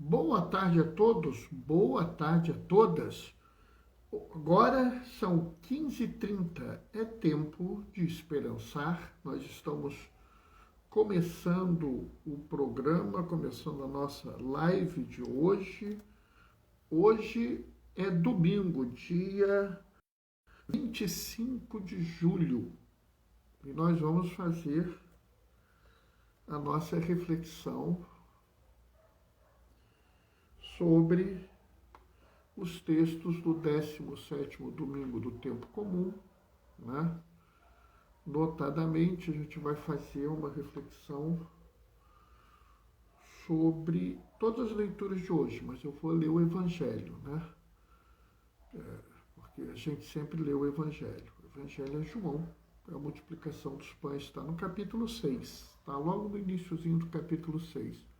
Boa tarde a todos, boa tarde a todas. Agora são 15h30, é tempo de esperançar. Nós estamos começando o programa, começando a nossa live de hoje. Hoje é domingo, dia 25 de julho, e nós vamos fazer a nossa reflexão sobre os textos do 17º domingo do tempo comum, né? Notadamente, a gente vai fazer uma reflexão sobre todas as leituras de hoje, mas eu vou ler o Evangelho, né? Porque a gente sempre lê o Evangelho. O Evangelho é João, a multiplicação dos pães está no capítulo 6, está logo no iniciozinho do capítulo 6.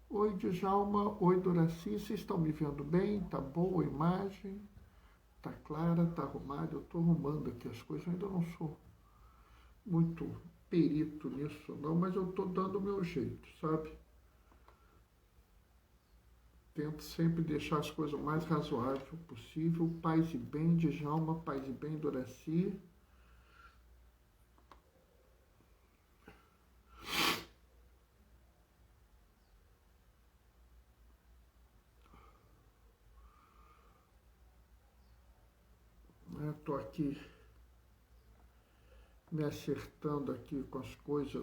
Oi, Djalma. Oi, Doraci. Vocês estão me vendo bem? Tá boa a imagem? Tá clara? Tá arrumada? Eu estou arrumando aqui as coisas. Eu ainda não sou muito perito nisso, não, mas eu estou dando o meu jeito, sabe? Tento sempre deixar as coisas o mais razoável possível. Paz e bem, Djalma. Paz e bem, Doraci. Estou aqui me acertando aqui com as coisas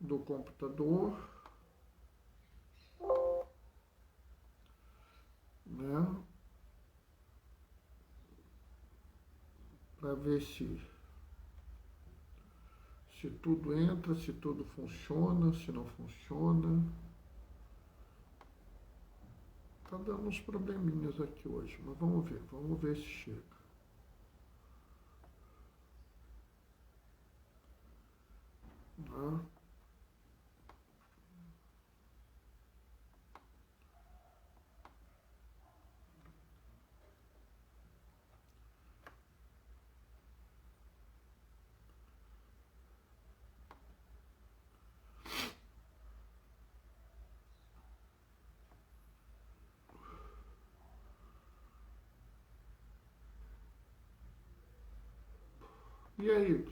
do computador, né? Para ver se tudo entra, se tudo funciona, se não funciona. Tá dando uns probleminhas aqui hoje, mas vamos ver se chega. Né? E aí,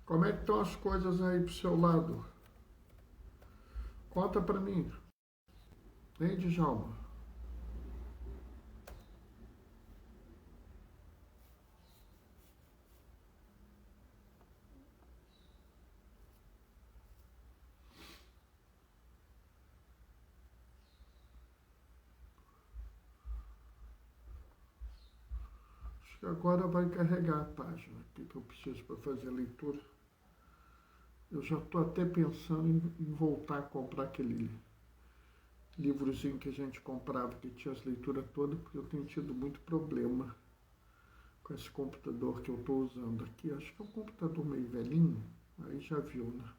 como é que estão as coisas aí pro seu lado? Conta pra mim, hein, Djalma? Acho que agora vai carregar a página aqui que eu preciso para fazer a leitura. Eu já estou até pensando em voltar a comprar aquele livrozinho que a gente comprava, que tinha as leituras todas, porque eu tenho tido muito problema com esse computador que eu estou usando aqui. Acho que é um computador meio velhinho, aí já viu, né?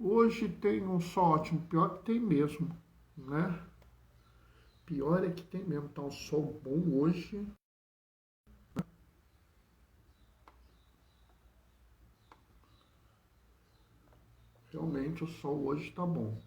Hoje tem um sol ótimo, pior que tem mesmo, né? Pior é que tem mesmo, tá um sol bom hoje. Realmente o sol hoje está bom.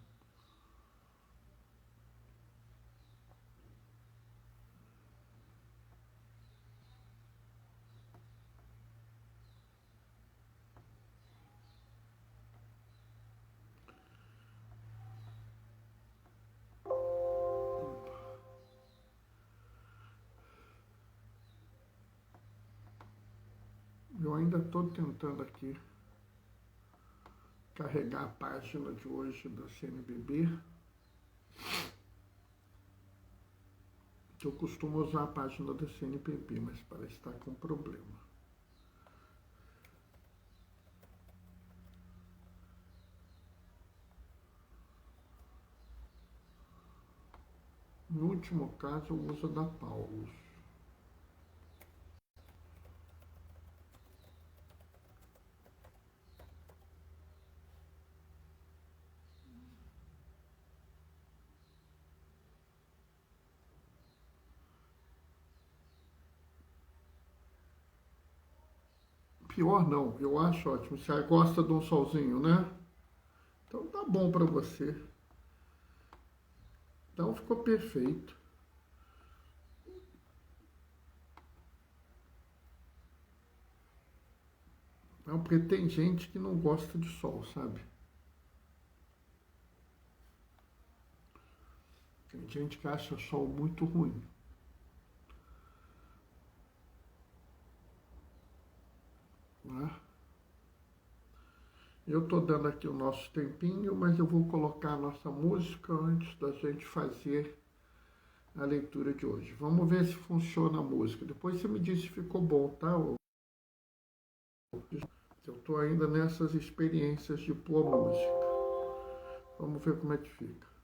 Eu ainda estou tentando aqui carregar a página de hoje da CNBB. Eu costumo usar a página da CNBB, mas parece estar com problema. No último caso, o uso da Paulus. Pior não, eu acho ótimo. Você gosta de um solzinho, né? Então tá bom para você. Então ficou perfeito. Não, porque tem gente que não gosta de sol, sabe? Tem gente que acha o sol muito ruim. Né? Eu estou dando aqui o nosso tempinho, mas eu vou colocar a nossa música antes da gente fazer a leitura de hoje. Vamos ver se funciona a música. Depois você me diz se ficou bom, tá? Eu estou ainda nessas experiências de pôr música. Vamos ver como é que fica.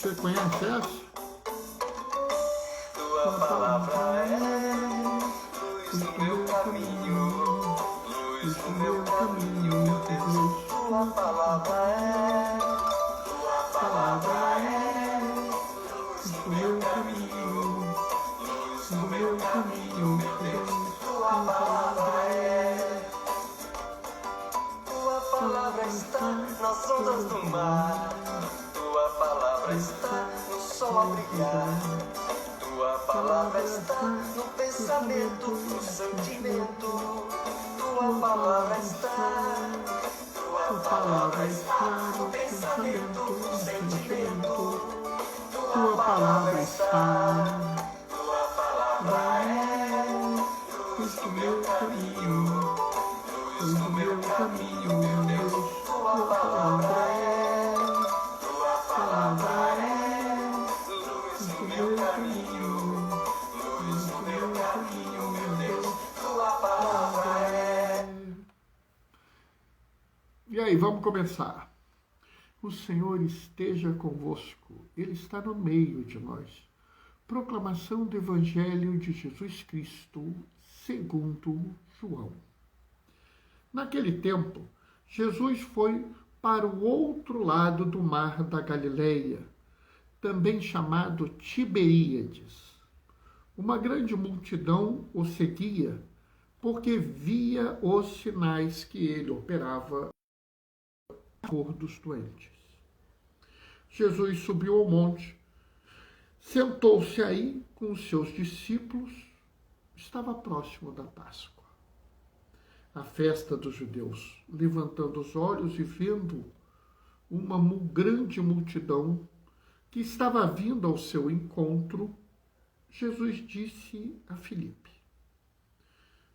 Você conhece essa? Tua palavra é luz no meu caminho, luz no meu caminho, meu Deus. Tua palavra é luz no meu caminho, luz no meu caminho, meu Deus. Tua palavra está nas ondas do mar, tua palavra está no sol a brilhar. Tua palavra está no pensamento, no sentimento. Tua palavra está no pensamento, no sentimento. Tua palavra está. Tua palavra é luz do meu caminho, luz do meu caminho, meu Deus. Tua palavra é luz do meu caminho, luz do meu caminho, meu Deus. Tua palavra é. E aí, vamos começar. O Senhor esteja convosco, Ele está no meio de nós. Proclamação do Evangelho de Jesus Cristo, segundo João. Naquele tempo, Jesus foi para o outro lado do mar da Galileia, também chamado Tiberíades. Uma grande multidão o seguia, porque via os sinais que ele operava a favor dos doentes. Jesus subiu ao monte, sentou-se aí com os seus discípulos, estava próximo da Páscoa, a festa dos judeus. Levantando os olhos e vendo uma grande multidão que estava vindo ao seu encontro, Jesus disse a Filipe: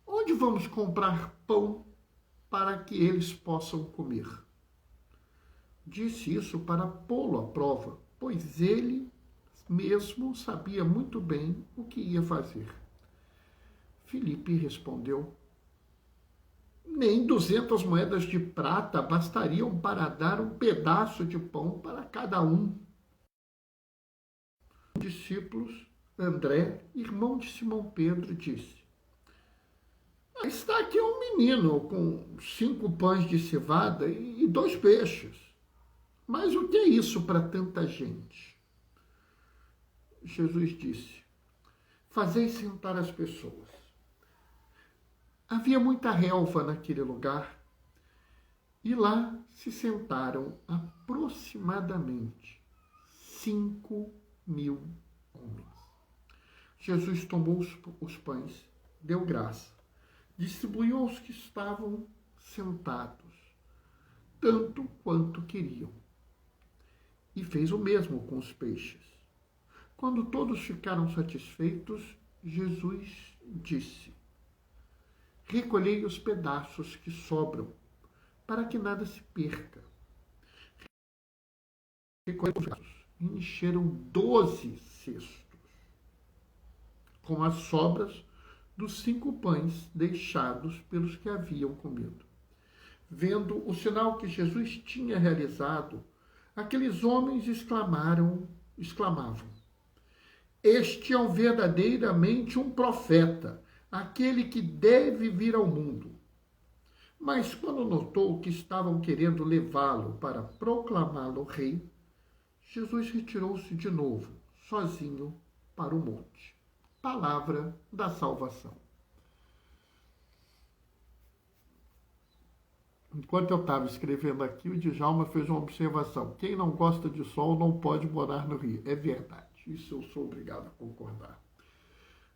onde vamos comprar pão para que eles possam comer? Disse isso para pô-lo à prova, pois ele mesmo sabia muito bem o que ia fazer. Filipe respondeu: nem 200 moedas de prata bastariam para dar um pedaço de pão para cada um. Discípulos, André, irmão de Simão Pedro, disse: está aqui um menino com 5 pães de cevada e 2 peixes. Mas o que é isso para tanta gente? Jesus disse: fazei sentar as pessoas. Havia muita relva naquele lugar, e lá se sentaram aproximadamente 5.000 homens. Jesus tomou os pães, deu graça, distribuiu aos que estavam sentados, tanto quanto queriam, e fez o mesmo com os peixes. Quando todos ficaram satisfeitos, Jesus disse: recolhei os pedaços que sobram, para que nada se perca. Recolheram os pedaços e encheram 12 cestos. com as sobras dos 5 pães deixados pelos que haviam comido. Vendo o sinal que Jesus tinha realizado, aqueles homens exclamavam: Este é verdadeiramente um profeta, aquele que deve vir ao mundo. Mas quando notou que estavam querendo levá-lo para proclamá-lo rei, Jesus retirou-se de novo, sozinho, para o monte. Palavra da salvação. Enquanto eu estava escrevendo aqui, o Djalma fez uma observação. Quem não gosta de sol não pode morar no Rio. É verdade, isso eu sou obrigado a concordar.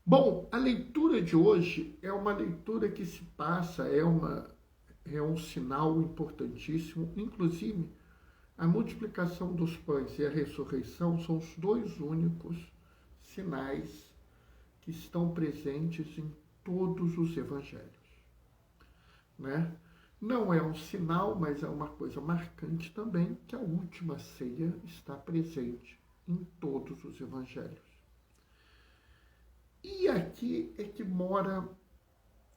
Bom, a leitura de hoje é uma leitura que se passa, é um sinal importantíssimo. Inclusive, a multiplicação dos pães e a ressurreição são os 2 únicos sinais que estão presentes em todos os evangelhos, né? Não é um sinal, mas é uma coisa marcante também, que a última ceia está presente em todos os evangelhos. E aqui é que mora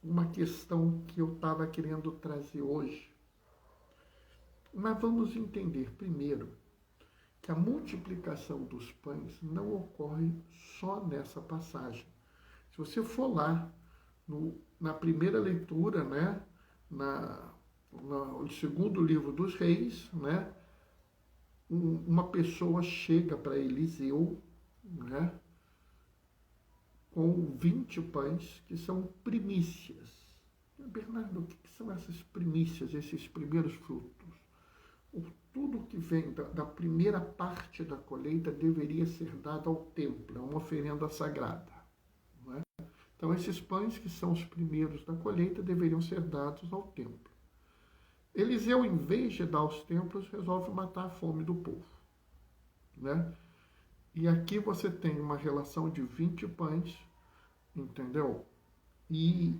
uma questão que eu estava querendo trazer hoje. Mas vamos entender primeiro que a multiplicação dos pães não ocorre só nessa passagem. Se você for lá na primeira leitura, né, no segundo livro dos Reis, né, uma pessoa chega para Eliseu, né, com 20 pães que são primícias. Bernardo, o que são essas primícias, esses primeiros frutos? Tudo que vem da primeira parte da colheita deveria ser dado ao templo, é uma oferenda sagrada. Não é? Então, esses pães que são os primeiros da colheita deveriam ser dados ao templo. Eliseu, em vez de dar aos templos, resolve matar a fome do povo. Né? E aqui você tem uma relação de 20 pães, entendeu? E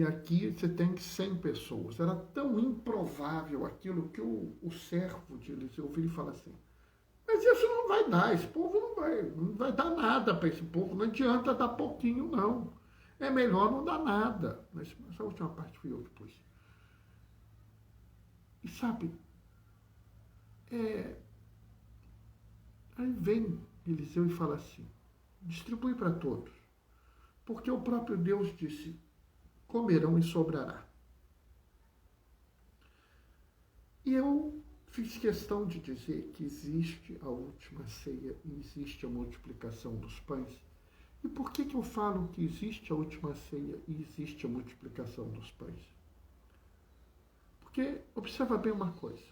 aqui você tem 100 pessoas. Era tão improvável aquilo que o servo de Eliseu vira e fala assim: mas isso não vai dar, esse povo não vai dar nada para esse povo, não adianta dar pouquinho, não. É melhor não dar nada. Mas essa última parte fui eu que pus. E sabe, aí vem Eliseu e fala assim: distribui para todos, porque o próprio Deus disse: comerão e sobrará. E eu fiz questão de dizer que existe a última ceia e existe a multiplicação dos pães. E por que eu falo que existe a última ceia e existe a multiplicação dos pães? Porque, observa bem uma coisa.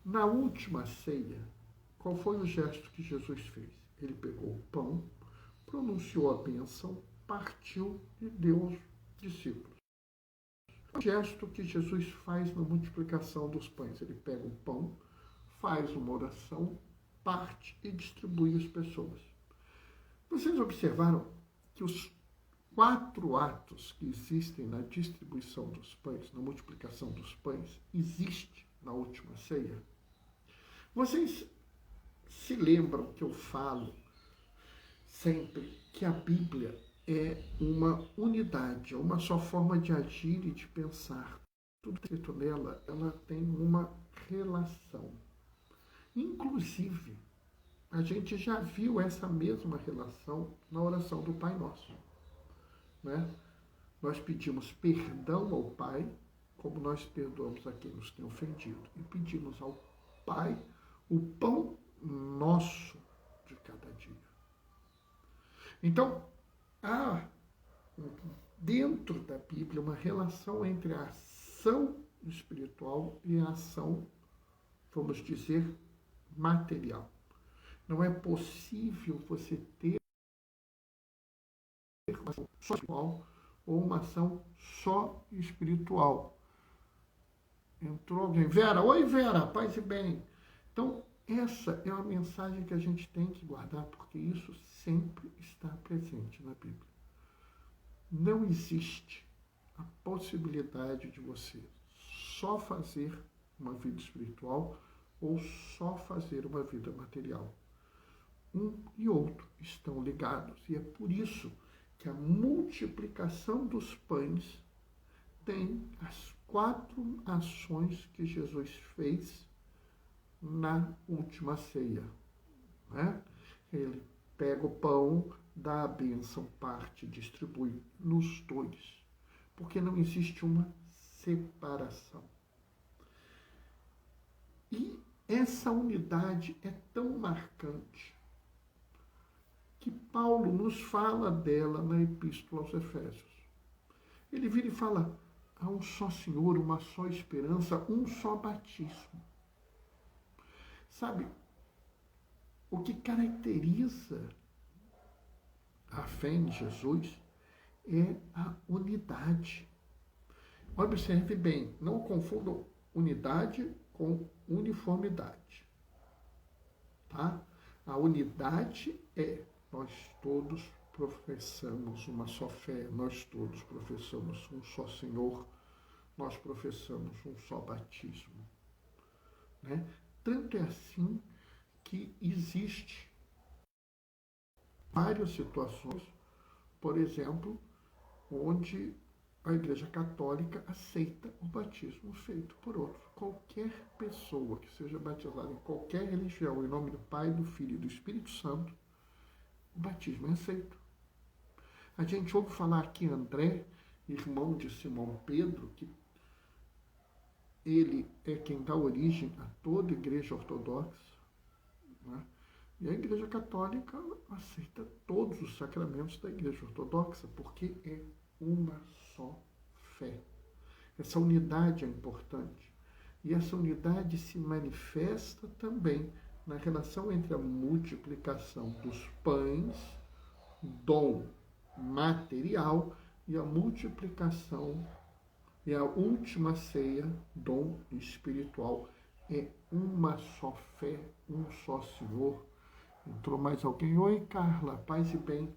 Na última ceia, qual foi o gesto que Jesus fez? Ele pegou o pão, pronunciou a bênção, partiu e deu aos discípulos. O gesto que Jesus faz na multiplicação dos pães. Ele pega o pão, faz uma oração, parte e distribui às pessoas. Vocês observaram que os 4 atos que existem na distribuição dos pães, na multiplicação dos pães, existem na última ceia? Vocês se lembram que eu falo sempre que a Bíblia é uma unidade, é uma só forma de agir e de pensar. Tudo escrito nela, ela tem uma relação. Inclusive, a gente já viu essa mesma relação na oração do Pai Nosso. Né? Nós pedimos perdão ao Pai, como nós perdoamos a quem nos tem ofendido. E pedimos ao Pai o pão nosso de cada dia. Então, há dentro da Bíblia uma relação entre a ação espiritual e a ação, vamos dizer, material. Não é possível você ter uma ação só espiritual ou uma ação só espiritual. Entrou alguém. Vera, oi Vera, paz e bem. Então, essa é uma mensagem que a gente tem que guardar, porque isso sempre está presente na Bíblia. Não existe a possibilidade de você só fazer uma vida espiritual ou só fazer uma vida material. um e outro estão ligados. E é por isso que a multiplicação dos pães tem as 4 ações que Jesus fez na última ceia. Né? Ele pega o pão, dá a bênção, parte, distribui nos dois. Porque não existe uma separação. E essa unidade é tão marcante que Paulo nos fala dela na Epístola aos Efésios. Ele vira e fala: há um só Senhor, uma só esperança, um só batismo. Sabe, o que caracteriza a fé em Jesus é a unidade. Observe bem, não confundam unidade com uniformidade. Tá? A unidade é: nós todos professamos uma só fé, nós todos professamos um só Senhor, nós professamos um só batismo. Né? Tanto é assim que existe várias situações, por exemplo, onde a Igreja Católica aceita o batismo feito por outros. Qualquer pessoa que seja batizada em qualquer religião, em nome do Pai, do Filho e do Espírito Santo, o batismo é aceito. A gente ouve falar aqui André, irmão de Simão Pedro, que ele é quem dá origem a toda a Igreja Ortodoxa. Né? E a Igreja Católica aceita todos os sacramentos da Igreja Ortodoxa, porque é uma só fé. Essa unidade é importante. E essa unidade se manifesta também na relação entre a multiplicação dos pães, dom material, e a multiplicação e a última ceia, dom espiritual. É uma só fé, um só Senhor. Entrou mais alguém? Oi, Carla, paz e bem.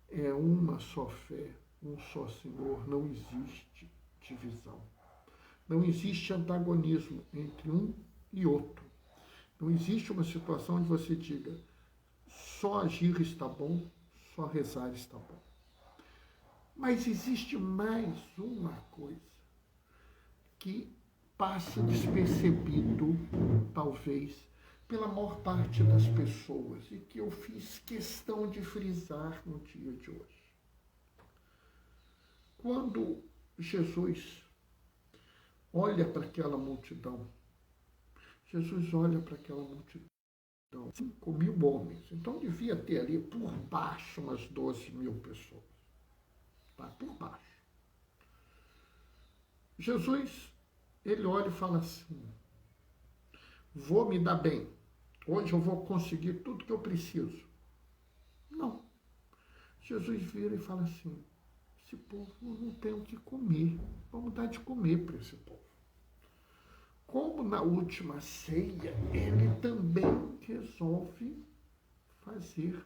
É uma só fé, um só Senhor. Não existe divisão. Não existe antagonismo entre um e outro. Não existe uma situação onde você diga: só agir está bom, só rezar está bom. Mas existe mais uma coisa que passa despercebido, talvez, pela maior parte das pessoas, e que eu fiz questão de frisar no dia de hoje. Quando Jesus olha para aquela multidão, Jesus olha para aquela multidão, 5.000 homens, então devia ter ali por baixo umas 12.000 pessoas. Tá? Por baixo. Jesus, ele olha e fala assim: vou me dar bem, hoje eu vou conseguir tudo que eu preciso. Não. Jesus vira e fala assim: esse povo não tem o que comer, vamos dar de comer para esse povo. Como na última ceia, ele também resolve fazer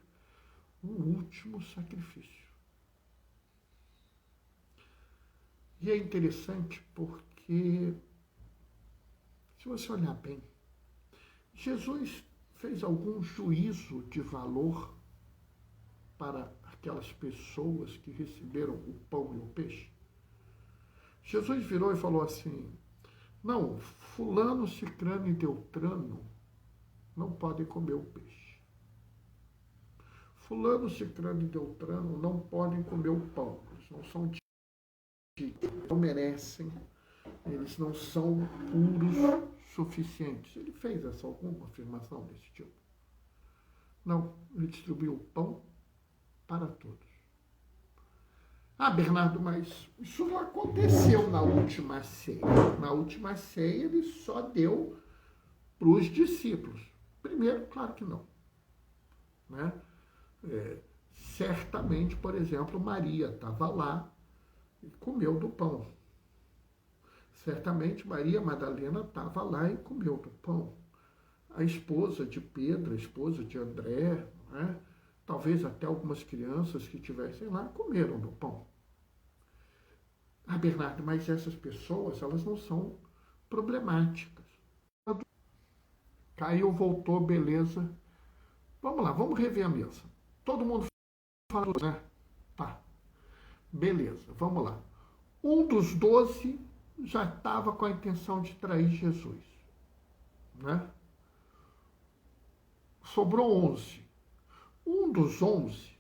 um último sacrifício. E é interessante porque, se você olhar bem, Jesus fez algum juízo de valor para aquelas pessoas que receberam o pão e o peixe? Jesus virou e falou assim: não, fulano, cicrano e beltrano não podem comer o peixe. Fulano, cicrano e beltrano não podem comer o pão. Eles não são dignos, não merecem, eles não são puros suficientes. Ele fez alguma afirmação desse tipo? Não, ele distribuiu o pão para todos. Ah, Bernardo, mas isso não aconteceu na última ceia. Na última ceia ele só deu para os discípulos. Primeiro, claro que não. Né? Certamente, por exemplo, Maria estava lá e comeu do pão. Certamente Maria Madalena estava lá e comeu do pão. A esposa de Pedro, a esposa de André, né? Talvez até algumas crianças que estivessem lá comeram do pão. Ah, Bernardo, mas essas pessoas, elas não são problemáticas. Caiu, voltou, beleza. Vamos lá, vamos rever a mesa. Todo mundo falou, né? Tá. Beleza, vamos lá. Um dos 12 já estava com a intenção de trair Jesus, né? Sobrou 11. Um dos 11,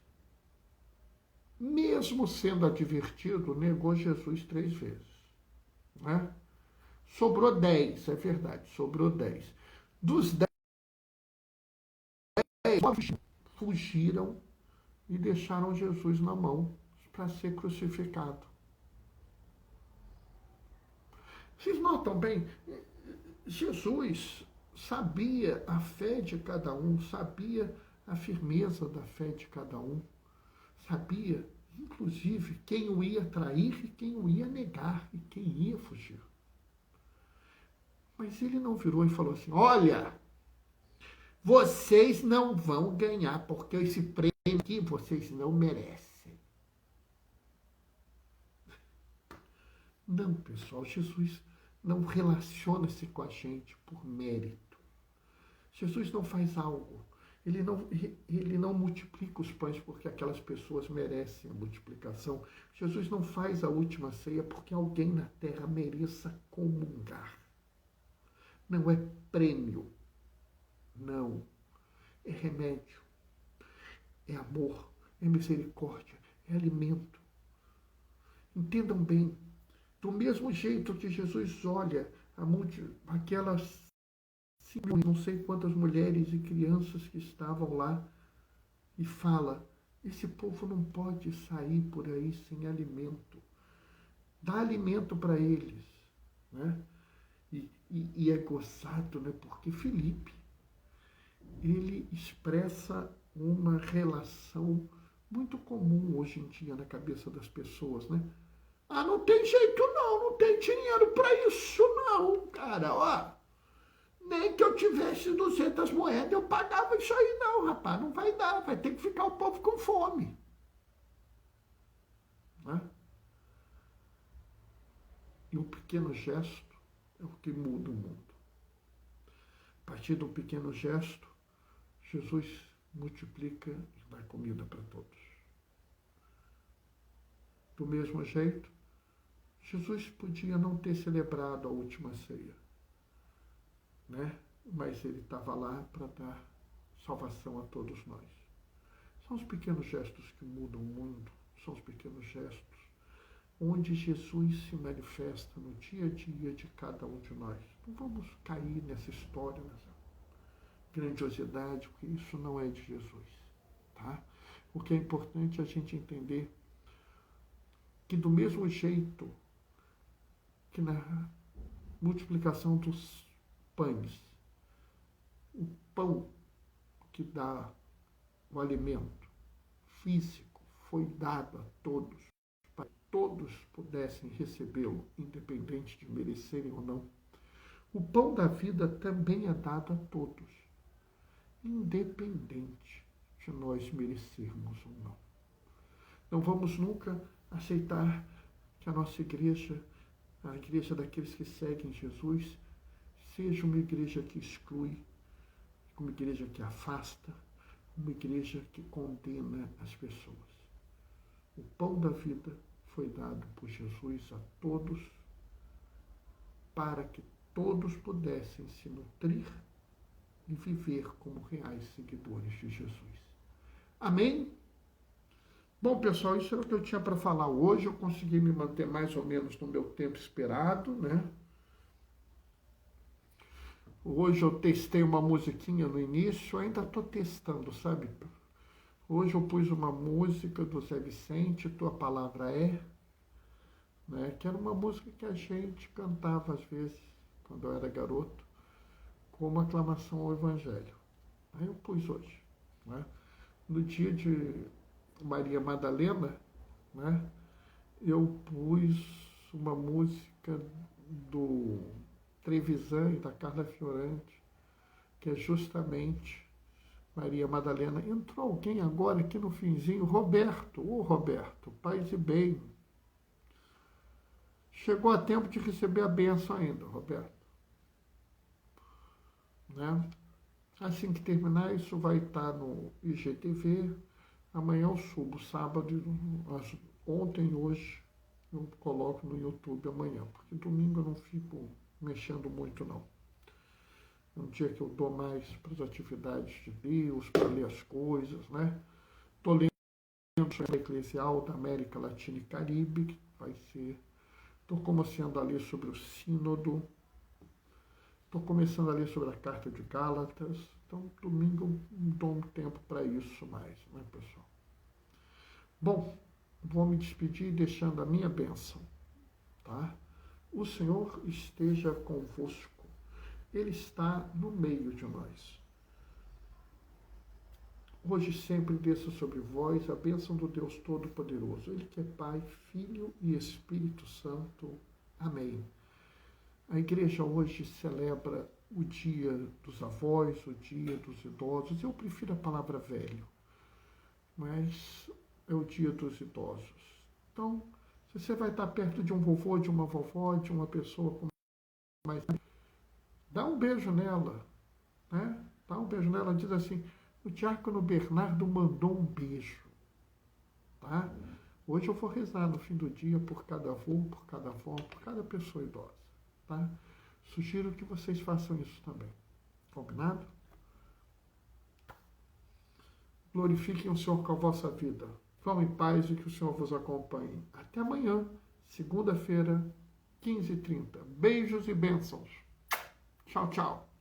mesmo sendo advertido, negou Jesus 3 vezes, né? Sobrou 10, é verdade, sobrou 10. Dos 10, 9 fugiram e deixaram Jesus na mão para ser crucificado. Vocês notam bem, Jesus sabia a fé de cada um, sabia a firmeza da fé de cada um, sabia, inclusive, quem o ia trair e quem o ia negar e quem ia fugir. Mas ele não virou e falou assim: olha, vocês não vão ganhar, porque esse prêmio aqui vocês não merecem. Não, pessoal, Jesus não relaciona-se com a gente por mérito. Jesus não faz algo. Ele não multiplica os pães porque aquelas pessoas merecem a multiplicação. Jesus não faz a última ceia porque alguém na terra mereça comungar. Não é prêmio. Não. É remédio. É amor. É misericórdia. É alimento. Entendam bem. Do mesmo jeito que Jesus olha aquelas não sei quantas mulheres e crianças que estavam lá e fala: esse povo não pode sair por aí sem alimento. Dá alimento para eles, né? E é gozado, né? Porque Filipe, ele expressa uma relação muito comum hoje em dia na cabeça das pessoas, né? Ah, não tem jeito não tem dinheiro para isso não, cara, ó. Nem que eu tivesse 200 moedas, eu pagava isso aí não, rapaz, não vai dar, vai ter que ficar o povo com fome. Né? E um pequeno gesto é o que muda o mundo. A partir de um pequeno gesto, Jesus multiplica e dá comida para todos. Do mesmo jeito, Jesus podia não ter celebrado a última ceia, né? Mas ele estava lá para dar salvação a todos nós. São os pequenos gestos que mudam o mundo, são os pequenos gestos onde Jesus se manifesta no dia a dia de cada um de nós. Não vamos cair nessa história, nessa grandiosidade, porque isso não é de Jesus, tá? O que é importante é a gente entender que do mesmo jeito que na multiplicação dos pães, o pão que dá o alimento físico foi dado a todos, para que todos pudessem recebê-lo, independente de merecerem ou não. O pão da vida também é dado a todos, independente de nós merecermos ou não. Não vamos nunca aceitar que a nossa igreja, a igreja daqueles que seguem Jesus, seja uma igreja que exclui, uma igreja que afasta, uma igreja que condena as pessoas. O pão da vida foi dado por Jesus a todos, para que todos pudessem se nutrir e viver como reais seguidores de Jesus. Amém? Bom, pessoal, isso era o que eu tinha para falar hoje. Eu consegui me manter mais ou menos no meu tempo esperado, né? Hoje eu testei uma musiquinha no início, ainda estou testando, sabe? Hoje eu pus uma música do Zé Vicente, Tua Palavra É, né? Que era uma música que a gente cantava às vezes, quando eu era garoto, como aclamação ao Evangelho. Aí eu pus hoje, né? No dia de Maria Madalena, né? Eu pus uma música do Trevisan e da Carla Fiorante, que é justamente Maria Madalena. Entrou alguém agora aqui no finzinho, Roberto. Ô Roberto, paz e bem. Chegou a tempo de receber a bênção ainda, Roberto. Né? Assim que terminar, isso vai estar no IGTV. Amanhã eu subo, sábado, ontem e hoje eu coloco no YouTube amanhã, porque domingo eu não fico mexendo muito não. É um dia que eu dou mais para as atividades de Deus, para ler as coisas, né? Estou lendo a Eclesial da América Latina e Caribe, que vai ser... Estou começando a ler sobre o Sínodo. Estou começando a ler sobre a Carta de Gálatas. Então, domingo eu dou um tempo para isso mais, né, pessoal? Bom, vou me despedir deixando a minha bênção, tá? O Senhor esteja convosco. Ele está no meio de nós. Hoje sempre desça sobre vós a bênção do Deus Todo-Poderoso. Ele que é Pai, Filho e Espírito Santo. Amém. A igreja hoje celebra o dia dos avós, o dia dos idosos. Eu prefiro a palavra velho, mas é o dia dos idosos. Então, se você vai estar perto de um vovô, de uma vovó, de uma pessoa com mais... Dá um beijo nela, né? Dá um beijo nela, diz assim, o diácono Bernardo mandou um beijo, tá? Hoje eu vou rezar no fim do dia por cada avô, por cada avó, por cada pessoa idosa, tá? Sugiro que vocês façam isso também. Combinado? Glorifiquem o Senhor com a vossa vida. Vão em paz e que o Senhor vos acompanhe. Até amanhã, segunda-feira, 15h30. Beijos e bênçãos. Tchau, tchau.